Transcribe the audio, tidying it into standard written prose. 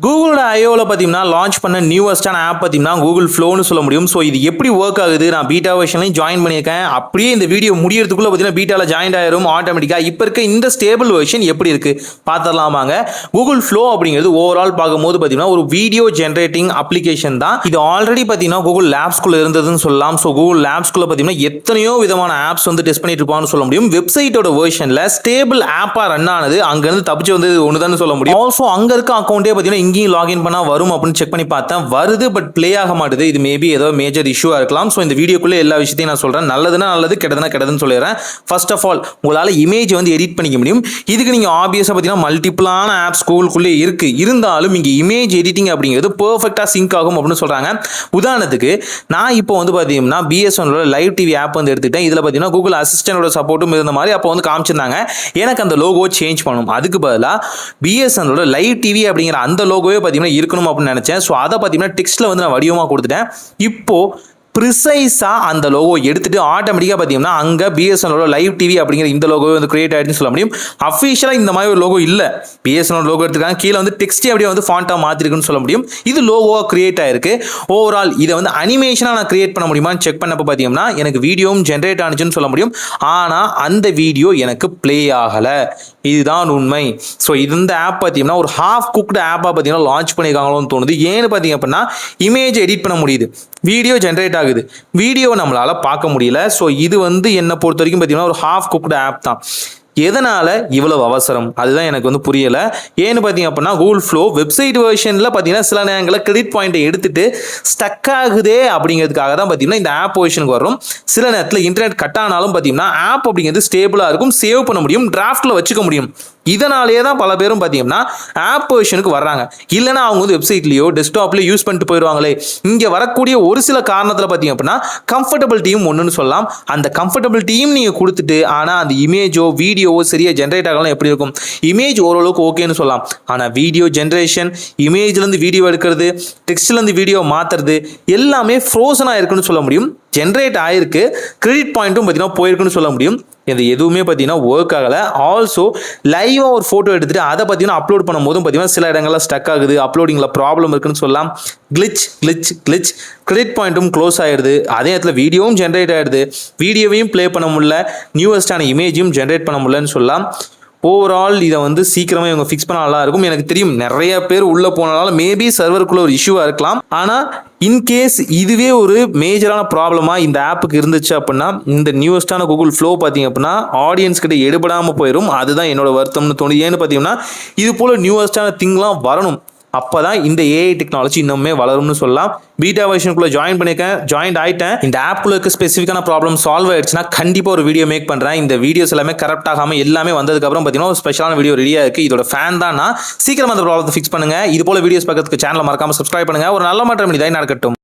கூகுளோட ஐஓவில் பார்த்தீங்கன்னா லான்ச் பண்ண நியூவஸ்டான ஆப் பார்த்தீங்கன்னா கூகுள் ஃப்ளோன்னு சொல்ல முடியும். ஸோ இது எப்படி ஒர்க் ஆகுது, நான் பீட்டா வெர்ஷன்லையும் ஜாயின் பண்ணியிருக்கேன். அப்படியே இந்த வீடியோ முடியறதுக்குள்ள பார்த்தீங்கன்னா பீட்டாவில் ஜாயின் ஆயிரும் ஆட்டோமேட்டிக்காக. இப்போ இருக்க இந்த ஸ்டேபிள் வெர்ஷன் எப்படி இருக்கு பார்த்துடலாமாங்க. கூகுள் ஃப்ளோ அப்படிங்கிறது ஓவரால் பார்க்கும்போது பார்த்தீங்கன்னா ஒரு வீடியோ ஜென்ரேட்டிங் அப்ளிகேஷன் தான். இது ஆல்ரெடி பார்த்தீங்கன்னா கூகுள் லேப்ஸ்குள்ள இருந்ததுன்னு சொல்லலாம். ஸோ கூகுள் லேப்ஸ்குள்ள பார்த்தீங்கன்னா எத்தனையோ விதமான ஆப்ஸ் வந்து டெஸ்ட் பண்ணிட்டு இருப்பான்னு சொல்ல முடியும். வெப்சைட்டோட வெர்ஷனில் ஸ்டேபிள் ஆப்பாக ரன் ஆனது அங்கேருந்து தப்பிச்சு வந்து ஒன்று தான் சொல்ல முடியும். ஆல்சோ அங்கே இருக்க அக்கௌண்ட்டே பார்த்தீங்கன்னா இங்கேயும் லாகின் பண்ணா வரும் அப்படின்னு செக் பண்ணி பார்த்தேன். வருது, பட் ப்ளே ஆக மாட்டுது. இது மேபி ஏதோ மேஜர் இஷ்யூவா இருக்கலாம். ஸோ இந்த வீடியோக்குள்ள எல்லா விஷயத்தையும் நான் சொல்றேன். நல்லதுன்னா நல்லது, கெட்டதுன்னா கெட்டதுன்னு சொல்லிடுறேன். ஃபர்ஸ்ட் ஆஃப் ஆல், உங்களால் இமேஜ் வந்து எடிட் பண்ணிக்க முடியும். இதுக்கு நீங்க ஆப்வியஸா பார்த்தீங்கன்னா மல்டிபிளான ஆப்ஸ் கூகுள்குள்ளே இருக்கு. இருந்தாலும் இங்க இமேஜ் எடிட்டிங் அப்படிங்கிறது பெர்ஃபெக்டா சிங்க் ஆகும் அப்படின்னு சொல்றாங்க. உதாரணத்துக்கு நான் இப்போ வந்து பார்த்தீங்கன்னா பிஎஸ்என்எலோட லைவ் டிவி ஆப் வந்து எடுத்துட்டேன். இதில் பார்த்தீங்கன்னா கூகுள் அசிஸ்டன்டோட சப்போர்ட்டும் இருந்த மாதிரி அப்போ வந்து காமிச்சிருந்தாங்க. எனக்கு அந்த லோகோ சேஞ்ச் பண்ணணும். அதுக்கு பதிலாக பிஎஸ்என்எலோட லைவ் டிவி அப்படிங்கிற அந்த லோகோவே இருக்கணும் அப்படின்னு நினைச்சேன். ஸோ அதை பார்த்தீங்கன்னா டெக்ஸ்ட்ல வந்து நான் வடிவமாக கொடுத்துட்டேன். இப்போ ப்ரிசைஸா அந்த லோகோ எடுத்துட்டு ஆட்டோமேட்டிக்காக பார்த்தீங்கன்னா அங்கே பிஎஸ்என்எலோட லைவ் டிவி அப்படிங்கிற இந்த லோகோ வந்து கிரியேட் ஆயிடுன்னு சொல்ல முடியும். அஃபிஷியலாக இந்த மாதிரி ஒரு லோகோ இல்லை. பிஎஸ்என்எல் லோகோ எடுத்துக்காங்க, கீழே வந்து டெக்ஸ்டே அப்படியே வந்து ஃபாண்ட்டாக மாற்றிருக்குன்னு சொல்ல முடியும். இது லோகோவாக கிரியேட் ஆயிருக்கு. ஓவரால் இதை வந்து அனிமேஷனாக நான் கிரியேட் பண்ண முடியுமான்னு செக் பண்ணப்போ பார்த்தீங்கன்னா எனக்கு வீடியோவும் ஜென்ரேட் ஆனிச்சுன்னு சொல்ல முடியும். ஆனால் அந்த வீடியோ எனக்கு பிளே ஆகலை. இதுதான் உண்மை. ஸோ இந்த ஆப் பார்த்தீங்கன்னா ஒரு ஹாஃப் குக்டு ஆப்பாக பார்த்தீங்கன்னா லான்ச் பண்ணியிருக்காங்களோன்னு தோணுது. ஏன்னு பார்த்தீங்க அப்படின்னா இமேஜ் எடிட் பண்ண முடியுது, வீடியோ ஜென்ரேட் ஆகுது, வீடியோ நம்மளால பார்க்க முடியல. ஸோ இது வந்து என்னை பொறுத்த வரைக்கும் பார்த்தீங்கன்னா ஒரு ஹாஃப் குக்டு ஆப் தான். எதனால இவ்வளவு அவசரம், அதுதான் எனக்கு வந்து புரியல. ஏன்னு பார்த்தீங்க அப்படின்னா கூகுள் ஃப்ளோ வெப்சைட் வெர்ஷனில் பார்த்தீங்கன்னா சில நேரங்களில் கிரெடிட் பாயிண்ட்டை எடுத்துட்டு ஸ்டக் ஆகுதே அப்படிங்கிறதுக்காக தான் பார்த்தீங்கன்னா இந்த ஆப் வெர்ஷனுக்கு வரும். சில நேரத்தில் இன்டர்நெட் கட் ஆனாலும் பார்த்தீங்கன்னா ஆப் அப்படிங்கிறது ஸ்டேபிளாக இருக்கும், சேவ் பண்ண முடியும், டிராஃப்டில் வச்சுக்க முடியும். இதனாலேயே தான் பல பேரும் பார்த்தீங்கன்னா ஆப் வெர்ஷனுக்கு வர்றாங்க. இல்லைனா அவங்க வந்து வெப்சைட்லையோ டெஸ்க்டாப்லையோ யூஸ் பண்ணிட்டு போயிடுவாங்களே. இங்கே வரக்கூடிய ஒரு சில காரணத்தில் பார்த்தீங்க அப்படின்னா கம்ஃபர்டபிலிட்டியும் ஒன்றுன்னு சொல்லலாம். அந்த கம்ஃபர்டபிலிட்டியும் நீங்கள் கொடுத்துட்டு ஆனால் அந்த இமேஜோ வீடியோவோ சரியாக ஜென்ரேட் ஆகலாம் எப்படி இருக்கும். இமேஜ் ஓரளவுக்கு ஓகேன்னு சொல்லலாம். ஆனால் வீடியோ ஜென்ரேஷன், இமேஜ்லேருந்து வீடியோ எடுக்கிறது, டெக்ஸ்ட்லேருந்து வீடியோ மாற்றுறது எல்லாமே ஃப்ரோசனாக இருக்குன்னு சொல்ல முடியும். ஜென்ரேட் ஆயிருக்கு, கிரெடிட் பாயிண்ட்டும் பார்த்தீங்கன்னா போயிருக்குன்னு சொல்ல முடியும். இது எதுவுமே பார்த்தீங்கன்னா ஒர்க் ஆகலை. ஆல்சோ லைவாக ஒரு ஃபோட்டோ எடுத்துகிட்டு அதை பார்த்தீங்கன்னா அப்லோட் பண்ணும்போதும் பார்த்தீங்கன்னா சில இடங்கள்ல ஸ்டக் ஆகுது, அப்லோடிங்கில் ப்ராப்ளம் இருக்குன்னு சொல்லலாம். கிளிச் கிரெடிட் பாயிண்ட்டும் க்ளோஸ் ஆயிடுது. அதே இடத்துல வீடியோவும் ஜென்ரேட் ஆயிடுது, வீடியோவையும் ப்ளே பண்ண முடியல, நியூவஸ்டான இமேஜையும் ஜென்ரேட் பண்ண முடியலன்னு சொல்லலாம். ஓவரால் இதை வந்து சீக்கிரமாக இவங்க ஃபிக்ஸ் பண்ண நல்லா இருக்கும். எனக்கு தெரியும் நிறைய பேர் உள்ளே போனால மேபி சர்வருக்குள்ள ஒரு இஷ்யூவாக இருக்கலாம். ஆனால் இன்கேஸ் இதுவே ஒரு மேஜரான ப்ராப்ளமாக இந்த ஆப்புக்கு இருந்துச்சு அப்படின்னா இந்த நியூவஸ்டான கூகுள் ஃப்ளோ பார்த்தீங்க அப்படின்னா ஆடியன்ஸ் கிட்ட எடுபடாமல் போயிடும். அதுதான் என்னோட வருத்தம்னு தோணுது. ஏன்னு பார்த்தீங்கன்னா இது போல் நியூவஸ்டான திங்லாம் வரணும். அப்போ தான் இந்த ஏஐ டெக்னாலஜி இன்னுமே வளரும்னு சொல்லலாம். பீட்டா வெர்ஷனுக்குள்ள ஜாயின் ஆயிட்டேன். இந்த ஆப்புக்குள்ள இருக்க ஸ்பெசிஃபிக்கான ப்ராப்ளம் சால்வ் ஆயிடுச்சுன்னா கண்டிப்பாக ஒரு வீடியோ மேக் பண்ணுறேன். இந்த வீடியோஸ் எல்லாமே கரெக்ட் ஆகாமல் எல்லாமே வந்ததுக்கப்புறம் பார்த்தீங்கன்னா ஒரு ஸ்பெஷலான வீடியோ ரெடியாக இருக்குது. இதோட ஃபேன் தான் நான். சீக்கிரம் அந்த ப்ராப்ளத்தை ஃபிக்ஸ் பண்ணுங்க. இது போல வீடியோஸ் பார்க்கறதுக்கு சேனலை மறக்காம சப்ஸ்கிரைப் பண்ணுங்க. ஒரு நல்ல மாற்றம் இதாக நடக்கட்டும்.